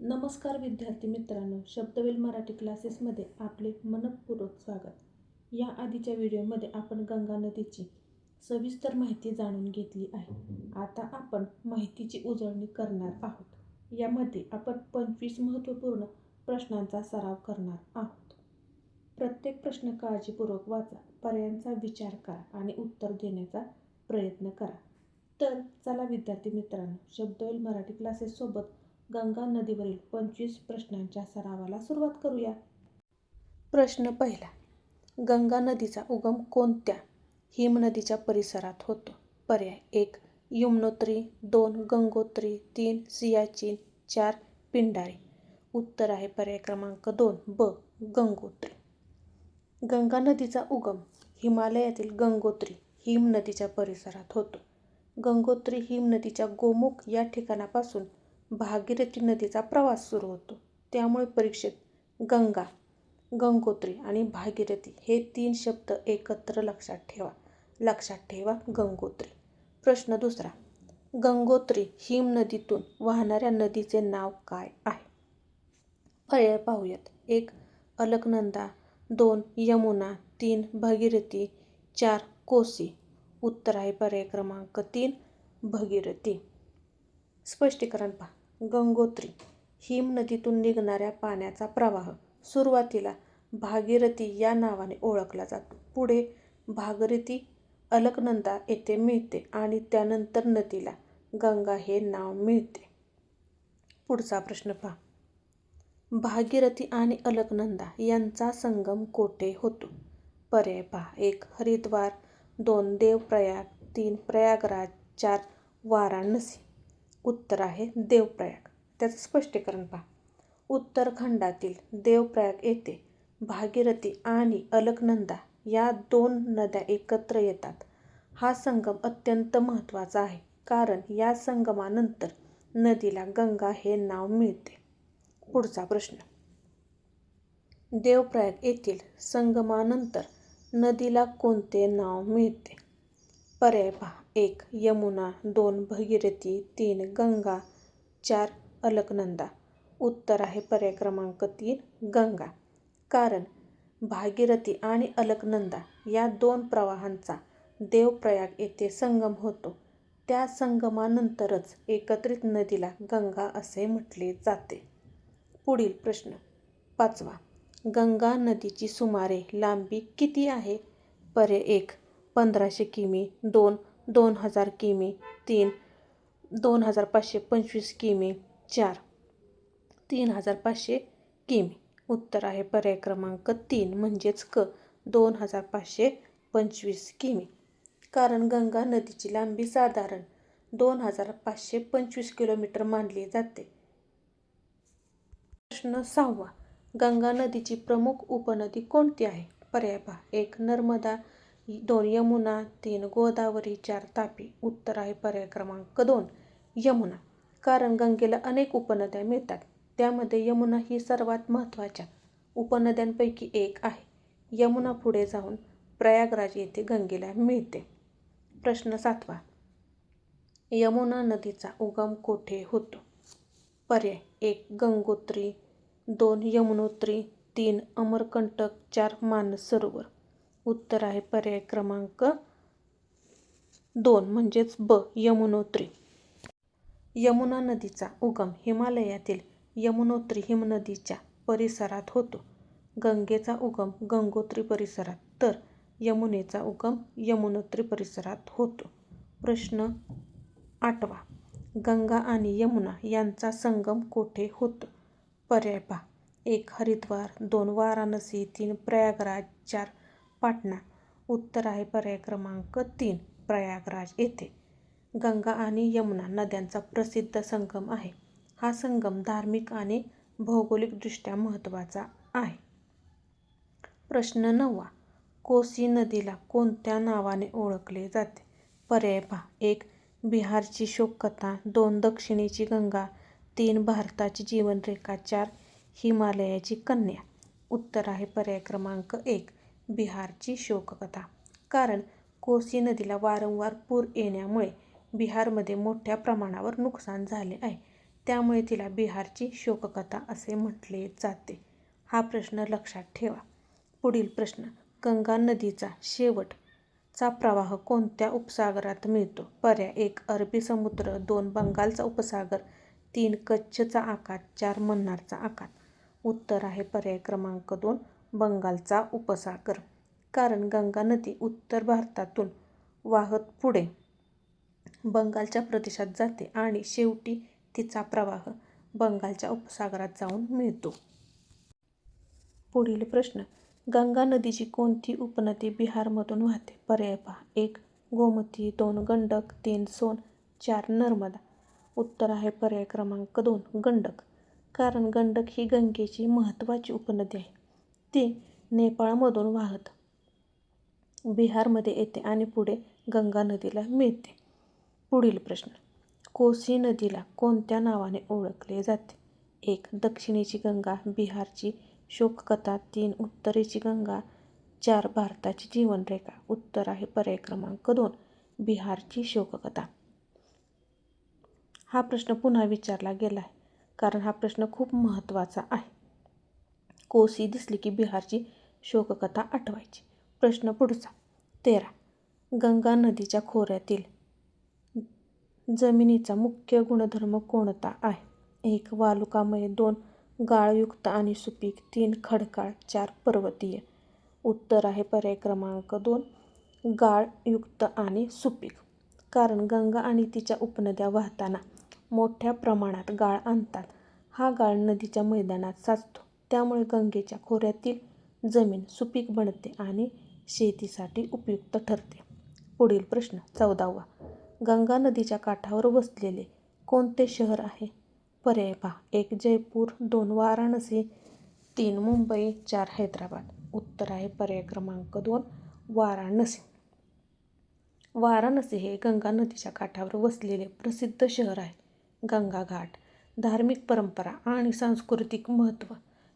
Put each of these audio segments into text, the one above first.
नमस्कार विद्यार्थी मित्रांनो, शब्दवेल मराठी क्लासेसमध्ये आपले मनःपूर्वक स्वागत. या आधीच्या व्हिडिओमध्ये आपण गंगा नदीची सविस्तर माहिती जाणून घेतली आहे. आता आपण माहितीची उजळणी करणार आहोत. यामध्ये आपण 25 महत्त्वपूर्ण प्रश्नांचा सराव करणार आहोत. प्रत्येक प्रश्न काळजीपूर्वक वाचा, पर्यायांचा विचार करा आणि उत्तर देण्याचा प्रयत्न करा. तर चला विद्यार्थी मित्रांनो, शब्दवेल मराठी क्लासेससोबत गंगा नदीवरील 25 प्रश्नांच्या सरावाला सुरुवात करूया. प्रश्न पहिला. गंगा नदीचा उगम कोणत्या हिमनदीच्या परिसरात होतो? पर्याय 1 यमुनोत्री, 2 गंगोत्री, 3 सियाचीन, 4 पिंडारी. उत्तर आहे पर्याय क्रमांक 2 ब गंगोत्री. गंगा नदीचा उगम हिमालयातील गंगोत्री हिमनदीच्या परिसरात होतो. गंगोत्री हिमनदीच्या गोमुख या ठिकाणापासून भागीरथी नदीचा प्रवास सुरू होतो. त्यामुळे परीक्षेत गंगा, गंगोत्री आणि भागीरथी हे 3 शब्द एकत्र लक्षात ठेवा गंगोत्री. प्रश्न दुसरा. गंगोत्री हिमनदीतून वाहणाऱ्या नदीचे नाव काय आहे? पर्याय पाहूयात. 1 अलकनंदा, 2 यमुना, 3 भागीरथी, 4 कोसी. उत्तर आहे पर्याय क्रमांक 3 भागीरथी. स्पष्टीकरण पहा. गंगोत्री हिमनदीतून निघणाऱ्या पाण्याचा प्रवाह सुरुवातीला भागीरथी या नावाने ओळखला जातो. पुढे भागीरथी अलकनंदा येथे मिळते आणि त्यानंतर नदीला गंगा हे नाव मिळते. पुढचा प्रश्न पहा. भागीरथी आणि अलकनंदा यांचा संगम कोठे होतो? पर्याय पहा. 1 हरिद्वार, 2 देवप्रयाग, 3 प्रयागराज, 4 वाराणसी. उत्तर आहे देवप्रयाग. त्याचं स्पष्टीकरण पहा. उत्तराखंडातील देवप्रयाग येथे भागीरथी आणि अलकनंदा या 2 नद्या एकत्र येतात. हा संगम अत्यंत महत्त्वाचा आहे, कारण या संगमानंतर नदीला गंगा हे नाव मिळते. पुढचा प्रश्न. देवप्रयाग येथील संगमानंतर नदीला कोणते नाव मिळते? पर्याय पहा. 1 यमुना, 2 भागीरथी, 3 गंगा, 4 अलकनंदा. उत्तर आहे पर्याय क्रमांक 3 गंगा. कारण भागीरथी आणि अलकनंदा या 2 प्रवाहांचा देवप्रयाग येथे संगम होतो. त्या संगमानंतरच एकत्रित नदीला गंगा असे म्हटले जाते. पुढील प्रश्न 5वा. गंगा नदीची सुमारे लांबी किती आहे? पर्याय 1 1500 किमी, 2 2000 किमी, 3 2525 किमी, 4 3500 किमी. उत्तर आहे पर्याय क्रमांक 3 म्हणजेच क 2525 किमी. कारण गंगा नदीची लांबी साधारण 2525 किलोमीटर मानली जाते. प्रश्न 6वा. गंगा नदीची प्रमुख उपनदी कोणती आहे? पर्याय पहा. 1 नर्मदा, 2 यमुना, 3 गोदावरी, 4 तापी. उत्तर आहे पर्याय क्रमांक 2 यमुना. कारण गंगेला अनेक उपनद्या मिळतात. त्यामध्ये यमुना ही सर्वात महत्त्वाच्या उपनद्यांपैकी एक आहे. यमुना पुढे जाऊन प्रयागराज येथे गंगेला मिळते. प्रश्न 7वा. यमुना नदीचा उगम कोठे होतो? पर्याय 1 गंगोत्री, 2 यमुनोत्री, 3 अमरकंटक, 4 मानस सरोवर. उत्तर आहे पर्याय क्रमांक 2 म्हणजेच ब यमुनोत्री. यमुना नदीचा उगम हिमालयातील यमुनोत्री हिमनदीच्या परिसरात होतो. गंगेचा उगम गंगोत्री परिसरात, तर यमुनेचा उगम यमुनोत्री परिसरात होतो. प्रश्न 8वा. गंगा आणि यमुना यांचा संगम कोठे होतो? पर्याय पहा. 1 हरिद्वार, 2 वाराणसी, 3 प्रयागराज, 4 पाटणा. उत्तर आहे पर्याय क्रमांक 3 प्रयागराज येथे. गंगा आणि यमुना नद्यांचा प्रसिद्ध संगम आहे. हा संगम धार्मिक आणि भौगोलिकदृष्ट्या महत्त्वाचा आहे. प्रश्न 9वा. कोसी नदीला कोणत्या नावाने ओळखले जाते? पर्याय पहा. 1 बिहारची शोककथा, 2 दक्षिणेची गंगा, 3 भारताची जीवनरेखा, 4 हिमालयाची कन्या. उत्तर आहे पर्याय क्रमांक 1 बिहारची शोककथा. कारण कोसी नदीला वारंवार पूर येण्यामुळे बिहारमध्ये मोठ्या प्रमाणावर नुकसान झाले आहे. त्यामुळे तिला बिहारची शोककथा असे म्हटले जाते. हा प्रश्न लक्षात ठेवा. पुढील प्रश्न. गंगा नदीचा शेवटचा प्रवाह कोणत्या उपसागरात मिळतो? पर्याय 1 अरबी समुद्र, 2 बंगालचा उपसागर, 3 कच्छचा आखात, 4 मन्नारचा आखात. उत्तर आहे पर्याय क्रमांक 2 बंगालचा उपसागर. कारण गंगा नदी उत्तर भारतातून वाहत पुढे बंगालच्या प्रदेशात जाते आणि शेवटी तिचा प्रवाह बंगालच्या उपसागरात जाऊन मिळतो. पुढील प्रश्न. गंगा नदीची कोणती उपनदी बिहारमधून वाहते? पर्याय पहा. 1 गोमती, 2 गंडक, 3 सोन, 4 नर्मदा. उत्तर आहे पर्याय क्रमांक 2 गंडक. कारण गंडक ही गंगेची महत्त्वाची उपनदी आहे. ती नेपाळमधून वाहत बिहारमध्ये येते आणि पुढे गंगा नदीला मिळते. पुढील प्रश्न. कोसी नदीला कोणत्या नावाने ओळखले जाते? 1 दक्षिणेची गंगा, बिहारची शोककथा, 3 उत्तरेची गंगा, 4 भारताची जीवनरेखा. उत्तर आहे पर्याय क्रमांक 2 बिहारची शोककथा. हा प्रश्न पुन्हा विचारला गेला आहे कारण हा प्रश्न खूप महत्त्वाचा आहे. कोसी दिसली की बिहारची शोककथा आठवायची. प्रश्न पुढचा. 13 गंगा नदीच्या खोऱ्यातील जमिनीचा मुख्य गुणधर्म कोणता आहे? 1 वालुकामय, 2 गाळयुक्त आणि सुपीक, 3 खडकाळ, 4 पर्वतीय. उत्तर आहे पर्याय क्रमांक 2 गाळयुक्त आणि सुपीक. कारण गंगा आणि तिच्या उपनद्या वाहताना मोठ्या प्रमाणात गाळ आणतात. हा गाळ नदीच्या मैदानात साचतो. त्यामुळे गंगेच्या खोऱ्यातील जमीन सुपीक बनते आणि शेतीसाठी उपयुक्त ठरते. पुढील प्रश्न 14वा. गंगा नदीच्या काठावर वसलेले कोणते शहर आहे? पर्याय पहा. 1 जयपूर, 2 वाराणसी, 3 मुंबई, 4 हैदराबाद. उत्तर आहे पर्याय क्रमांक 2 वाराणसी. वाराणसी हे गंगा नदीच्या काठावर वसलेले प्रसिद्ध शहर आहे. गंगा घाट, धार्मिक परंपरा आणि सांस्कृतिक महत्त्व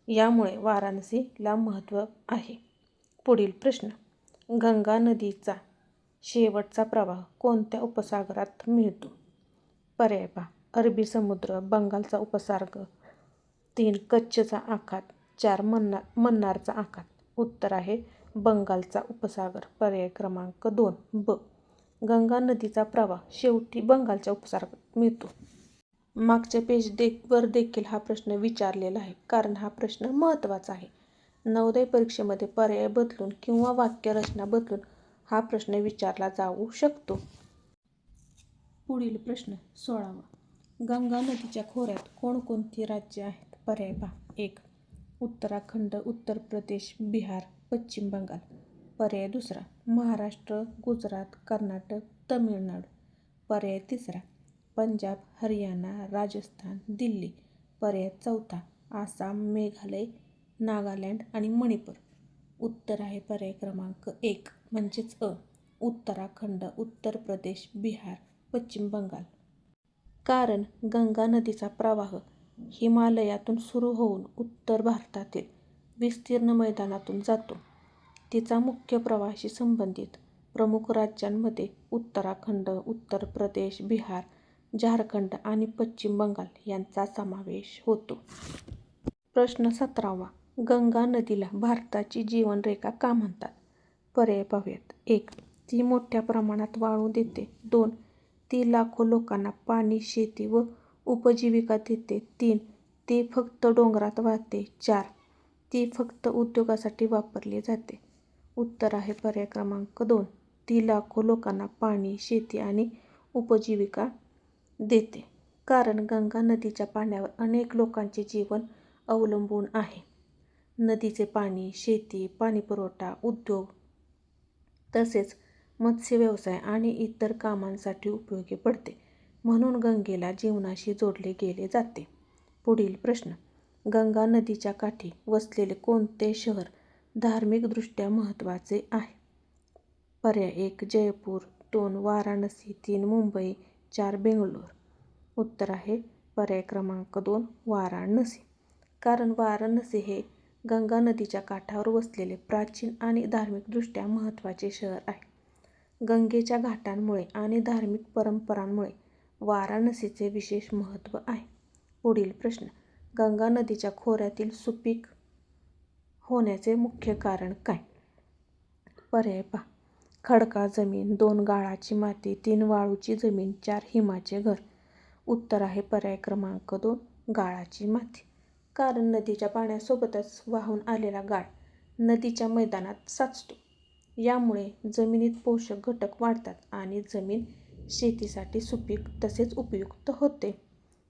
यामुळे वाराणसीला महत्त्व आहे. पुढील प्रश्न. गंगा नदीचा शेवटचा प्रवाह कोणत्या उपसागरात मिळतो? पर्याय पहा. अरबी समुद्र, बंगालचा उपसागर, 3 कच्छचा आखात, 4 मन्नारचा आखात. उत्तर आहे बंगालचा उपसागर. पर्याय क्रमांक 2 ब. गंगा नदीचा प्रवाह शेवटी बंगालच्या उपसागरात मिळतो. मागच्या पेजवर देखील हा प्रश्न विचारलेला आहे कारण हा प्रश्न महत्त्वाचा आहे. नवोदय परीक्षेमध्ये पर्याय बदलून किंवा वाक्यरचना बदलून हा प्रश्न विचारला जाऊ शकतो. पुढील प्रश्न 16वा. गंगा नदीच्या खोऱ्यात कोणकोणती राज्ये आहेत? पर्याय पहा. 1 उत्तराखंड, उत्तर प्रदेश, बिहार, पश्चिम बंगाल. पर्याय दुसरा महाराष्ट्र, गुजरात, कर्नाटक, तमिळनाडू. पर्याय तिसरा पंजाब, हरियाणा, राजस्थान, दिल्ली. पर्याय चौथा आसाम, मेघालय, नागालँड आणि मणिपूर. उत्तर आहे पर्याय क्रमांक 1 म्हणजेच अ उत्तराखंड, उत्तर प्रदेश, बिहार, पश्चिम बंगाल. कारण गंगा नदीचा प्रवाह हिमालयातून सुरू होऊन उत्तर भारतातील विस्तीर्ण मैदानातून जातो. तिचा मुख्य प्रवाहाशी संबंधित प्रमुख राज्यांमध्ये उत्तराखंड, उत्तर प्रदेश, बिहार, झारखंड आणि पश्चिम बंगाल यांचा समावेश होतो. प्रश्न 17वा. गंगा नदीला भारताची जीवनरेखा का म्हणतात? पर्याय पाहूयात. 1 ती मोठ्या प्रमाणात वाळू देते. 2 ती लाखो लोकांना पाणी, शेती व उपजीविका देते. 3 ती फक्त डोंगरात वाहते. 4 ती फक्त उद्योगासाठी वापरली जाते. उत्तर आहे पर्याय क्रमांक 2 ती लाखो लोकांना पाणी, शेती आणि उपजीविका देते. कारण गंगा नदीच्या पाण्यावर अनेक लोकांचे जीवन अवलंबून आहे. नदीचे पाणी शेती, पाणीपुरवठा, उद्योग तसेच मत्स्यव्यवसाय आणि इतर कामांसाठी उपयोगी पडते. म्हणून गंगेला जीवनाशी जोडले गेले जाते. पुढील प्रश्न. गंगा नदीच्या काठी वसलेले कोणते शहर धार्मिकदृष्ट्या महत्त्वाचे आहे? पर्याय 1 जयपूर, 2 वाराणसी, 3 मुंबई, 4 बेंगलोर. उत्तर आहे पर्याय क्रमांक 2 वाराणसी. कारण वाराणसी हे गंगा नदीच्या काठावर वसलेले प्राचीन आणि धार्मिकदृष्ट्या महत्त्वाचे शहर आहे. गंगेच्या घाटांमुळे आणि धार्मिक परंपरांमुळे वाराणसीचे विशेष महत्त्व आहे. पुढील प्रश्न. गंगा नदीच्या खोऱ्यातील सुपीक होण्याचे मुख्य कारण काय? पर्याय पहा. खडकाळ जमीन, 2 गाळाची माती, 3 वाळूची जमीन, 4 हिमाचे घर. उत्तर आहे पर्याय क्रमांक 2 गाळाची माती. कारण नदीच्या पाण्यासोबतच वाहून आलेला गाळ नदीच्या मैदानात साचतो. यामुळे जमिनीत पोषक घटक वाढतात आणि जमीन शेतीसाठी सुपीक तसेच उपयुक्त होते.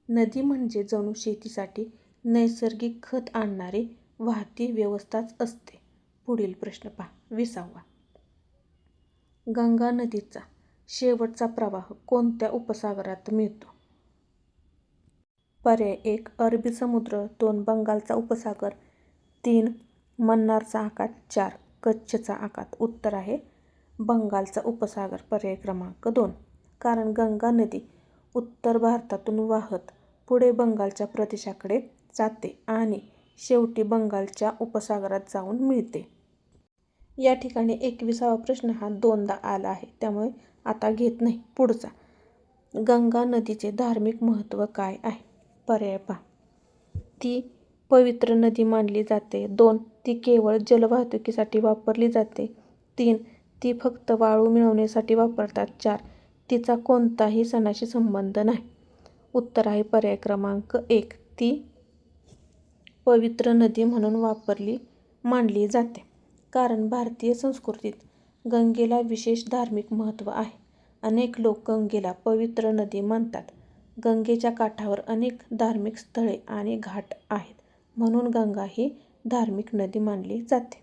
नदी म्हणजे जणू शेतीसाठी नैसर्गिक खत आणणारी वाहती व्यवस्थाच असते. पुढील प्रश्न पहा. 20वा. गंगा नदीचा शेवटचा प्रवाह कोणत्या उपसागरात मिळतो? पर्याय 1 अरबी समुद्र, 2 बंगालचा उपसागर, 3 मन्नारचा आखात, 4 कच्छचा आखात. उत्तर आहे बंगालचा उपसागर, पर्याय क्रमांक 2. कारण गंगा नदी उत्तर भारतातून वाहत पुढे बंगालच्या प्रदेशाकडे जाते आणि शेवटी बंगालच्या उपसागरात जाऊन मिळते. या ठिकाणी 21वा प्रश्न हा 2दा आला आहे, त्यामुळे आता घेत नाही. पुढचा. गंगा नदीचे धार्मिक महत्त्व काय आहे? पर्याय पहा. ती पवित्र नदी मानली जाते. 2 ती केवळ जलवाहतुकीसाठी वापरली जाते. 3 ती फक्त वाळू मिळवण्यासाठी वापरतात. 4 तिचा कोणताही सणाशी संबंध नाही. उत्तर आहे पर्याय क्रमांक 1 ती पवित्र नदी म्हणून मानली जाते. कारण भारतीय संस्कृतीत गंगेला विशेष धार्मिक महत्त्व आहे. अनेक लोक गंगेला पवित्र नदी मानतात. गंगेच्या काठावर अनेक धार्मिक स्थळे आणि घाट आहेत, म्हणून गंगा ही धार्मिक नदी मानली जाते.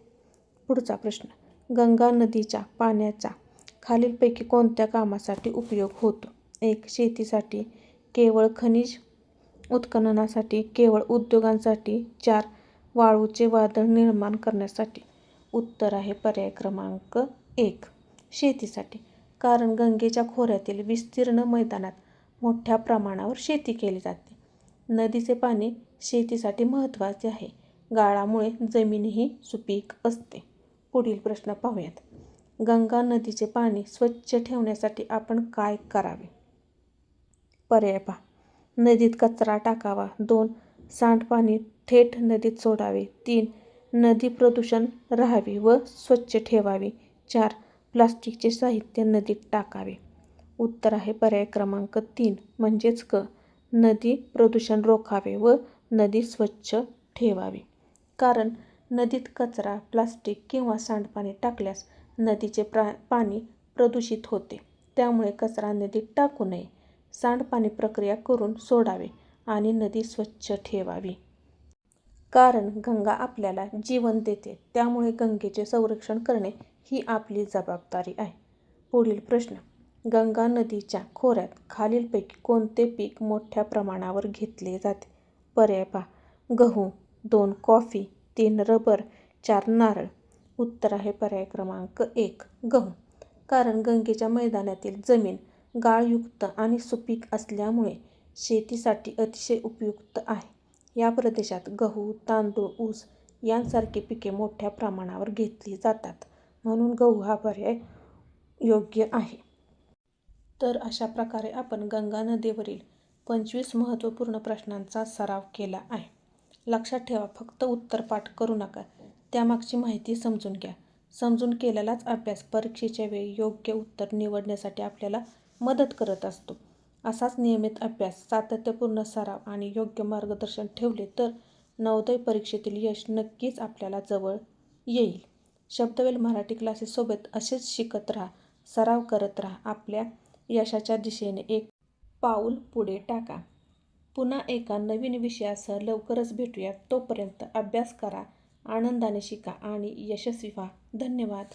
पुढचा प्रश्न. गंगा नदीच्या पाण्याचा खालीलपैकी कोणत्या कामासाठी उपयोग होतो? 1 शेतीसाठी, केवळ खनिज उत्खननासाठी, केवळ उद्योगांसाठी, 4 वाळूचे वादळ निर्माण करण्यासाठी. उत्तर आहे पर्याय क्रमांक 1 शेतीसाठी. कारण गंगेच्या खोऱ्यातील विस्तीर्ण मैदानात मोठ्या प्रमाणावर शेती केली जाते. नदीचे पाणी शेतीसाठी महत्त्वाचे आहे. गाळामुळे जमीनही सुपीक असते. पुढील प्रश्न पाहूयात. गंगा नदीचे पाणी स्वच्छ ठेवण्यासाठी आपण काय करावे? पर्याय पहा. नदीत कचरा टाकावा. 2 सांडपाणी थेट नदीत सोडावे. 3 नदी प्रदूषण राहावी व स्वच्छ ठेवावी. 4 प्लास्टिकचे साहित्य नदीत टाकावे. उत्तर आहे पर्याय क्रमांक 3 म्हणजेच क नदी प्रदूषण रोखावे व नदी स्वच्छ ठेवावी. कारण नदीत कचरा, प्लास्टिक किंवा सांडपाणी टाकल्यास नदीचे पाणी प्रदूषित होते. त्यामुळे कचरा नदीत टाकू नये. सांडपाणी प्रक्रिया करून सोडावे आणि नदी स्वच्छ ठेवावी. कारण गंगा आपल्याला जीवन देते, त्यामुळे गंगेचे संरक्षण करणे ही आपली जबाबदारी आहे. पुढील प्रश्न. गंगा नदीच्या खोऱ्यात खालीलपैकी कोणते पीक मोठ्या प्रमाणावर घेतले जाते? पर्याय पहा. गहू, 2 कॉफी, 3 रबर, 4 नारळ. उत्तर आहे पर्याय क्रमांक 1 गहू. कारण गंगेच्या मैदानातील जमीन गाळयुक्त आणि सुपीक असल्यामुळे शेतीसाठी अतिशय उपयुक्त आहे. या प्रदेशात गहू, तांदूळ, ऊस यांसारखी पिके मोठ्या प्रमाणावर घेतली जातात, म्हणून गहू हा पर्याय योग्य आहे. तर अशा प्रकारे आपण गंगा नदीवरील 25 महत्त्वपूर्ण प्रश्नांचा सराव केला आहे. लक्षात ठेवा, फक्त उत्तर पाठ करू नका, त्यामागची माहिती समजून घ्या. समजून केलेलाच अभ्यास परीक्षेच्या वेळी योग्य उत्तर निवडण्यासाठी आपल्याला मदत करत असतो. असाच नियमित अभ्यास, सातत्यपूर्ण सराव आणि योग्य मार्गदर्शन ठेवले तर नवोदय परीक्षेतील यश नक्कीच आपल्याला जवळ येईल. शब्दवेल मराठी क्लासेससोबत असेच शिकत राहा, सराव करत राहा. आपल्या यशाच्या दिशेने एक पाऊल पुढे टाका. पुन्हा एका नवीन विषयासह लवकरच भेटूया. तोपर्यंत अभ्यास करा, आनंदाने शिका आणि यशस्वी व्हा. धन्यवाद.